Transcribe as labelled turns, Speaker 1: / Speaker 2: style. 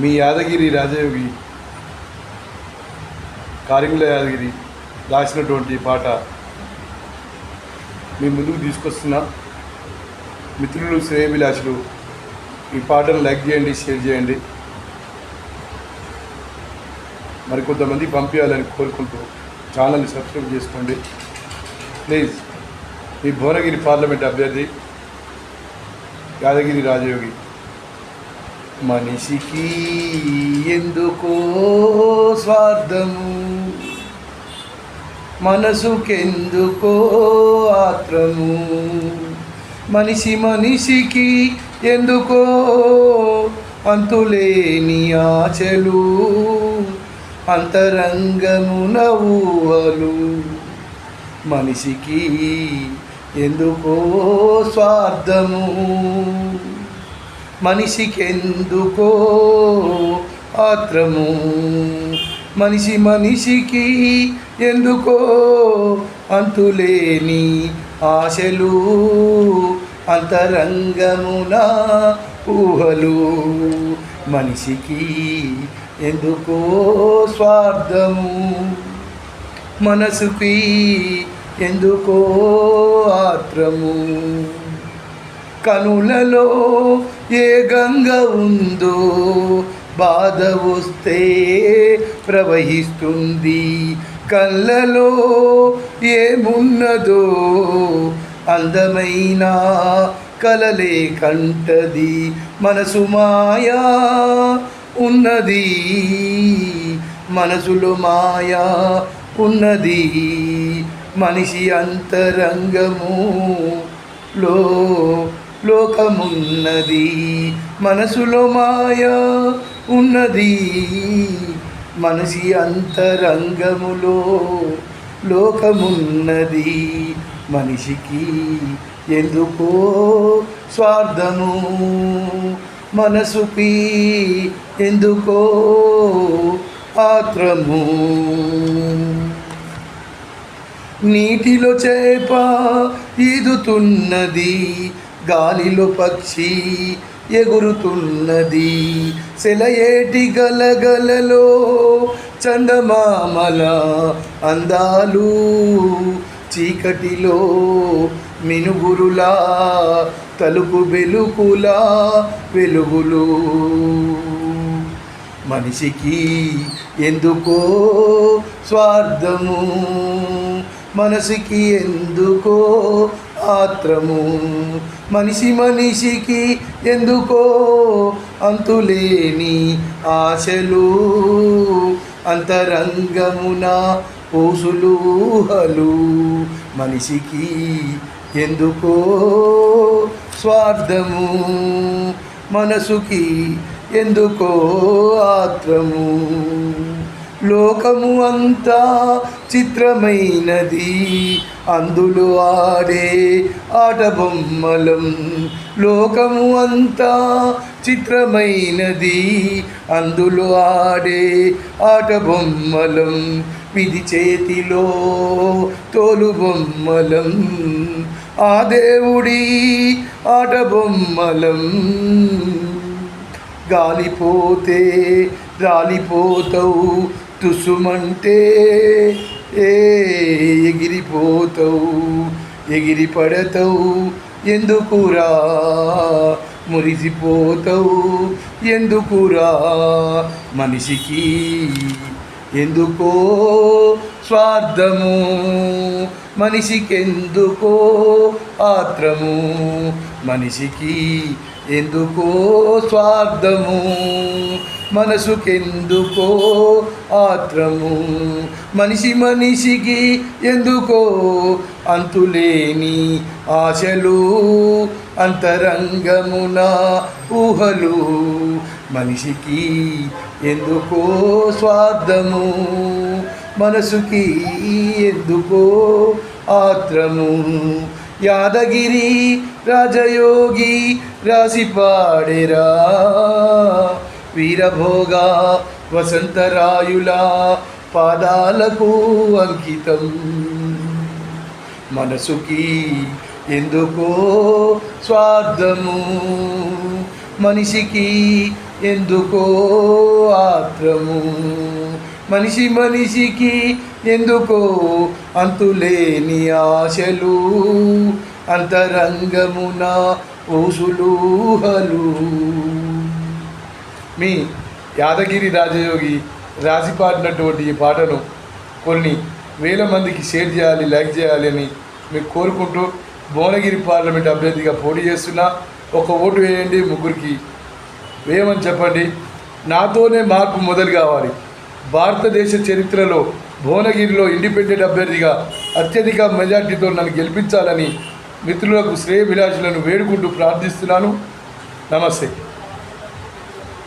Speaker 1: మీ యాదగిరి రాజయోగి కారింగుల యాదగిరి రాసినటువంటి పాట మీ ముందుకు తీసుకొస్తున్నా. మిత్రులు, శ్రేయభిలాషులు ఈ పాటను లైక్ చేయండి, షేర్ చేయండి. మరి కొంతమంది పంపించాలని కోరుకుంటూ ఛానల్ని సబ్స్క్రైబ్ చేసుకోండి ప్లీజ్. మీ భువనగిరి పార్లమెంట్ అభ్యర్థి యాదగిరి రాజయోగి. మనిషికి ఎందుకో స్వార్థము, మనసుకెందుకో ఆత్రము, మనిషికి ఎందుకో అంతులేని ఆశలు, అంతరంగమున ఊహలు. మనిషికి ఎందుకో స్వార్థము, మనిషికెందుకో ఆత్రము, మనిషికి ఎందుకో అంతులేని ఆశలు, అంతరంగమున ఊహలు. మనిషికి ఎందుకో స్వార్థము, మనసుకి ఎందుకో ఆత్రము. కనులలో ఏ గంగ ఉందో బాధ వస్తే ప్రవహిస్తుంది, కళ్ళలో ఏమున్నదో అందమైన కలలే కంటది. మనసు మాయా ఉన్నది, మనసులో మాయా ఉన్నది, మనిషి అంతరంగములో లోకమున్నది. మనసులో మాయా ఉన్నది, మనిషి అంతరంగములో లోకమున్నది. మనిషికి ఎందుకో స్వార్థము, మనసుకి ఎందుకో ఆత్రము. నీటిలో చేప ఈదుతున్నది, గాలిలో పక్షి ఎగురుతున్నది, సెలయేటి గలగలలో చందమామల అందాలు, చీకటిలో మినుగురులా తలుపు వెలుగులా వెలుగులు. మనిషికి ఎందుకో స్వార్థము, మనసుకి ఎందుకో ఆత్రము, మనిషికి ఎందుకో అంతులేని ఆశలు, అంతరంగమున ఊసులుహలు. మనిషికి ఎందుకో స్వార్థము, మనసుకి ఎందుకో ఆత్రము. లోకము అంతా చిత్రమైనది, అందులో ఆడే ఆట బొమ్మలం. లోకము అంతా చిత్రమైనది, అందులో ఆడే ఆట బొమ్మలం. విధి చేతిలో తోలు బొమ్మలం, ఆ దేవుడి ఆట బొమ్మలం. గాలిపోతే రాలిపోతావు, తుసుమంటే ఎగిరిపోతావు, ఎగిరి పడతావు ఎందుకురా, మురిసిపోతావు ఎందుకురా. మనిషికి ఎందుకో స్వార్థము, మనిషికెందుకో ఆత్రము, మనిషికి ఎందుకో స్వార్థము, మనసుకెందుకో ఆత్రము. మనిషికి ఎందుకో అంతులేని ఆశలు, అంతరంగమున ఊహలు. మనిషికి ఎందుకో స్వార్థము, మనసుకి ఎందుకో ఆత్రము. యాదగిరి రాజయోగి రాసి పాడెరా, వీరభోగా వసంతరాయుల పాదాలకు అంకితం. మనసుకి ఎందుకో స్వార్థము, మనిషికి ఎందుకో ఆత్రము, మనిషి మనిషికి ఎందుకో అంతులేని ఆశలు, అంతరంగమున ఊసులూహలు. మీ యాదగిరి రాజయోగి రాసి పాడినటువంటి ఈ పాటను కొన్ని వేల మందికి షేర్ చేయాలి, లైక్ చేయాలి అని మీకు కోరుకుంటూ భువనగిరి పార్లమెంట్ అభ్యర్థిగా పోటీ చేస్తున్నా. ఒక ఓటు వేయండి, ముగ్గురికి వేయమని చెప్పండి. నాతోనే మార్పు మొదలు కావాలి. భారతదేశ చరిత్రలో భువనగిరిలో ఇండిపెండెంట్ అభ్యర్థిగా అత్యధిక మెజార్టీతో నన్ను గెలిపించాలని మిత్రులకు శ్రేయభిలాషులను వేడుకుంటూ ప్రార్థిస్తున్నాను. నమస్తే.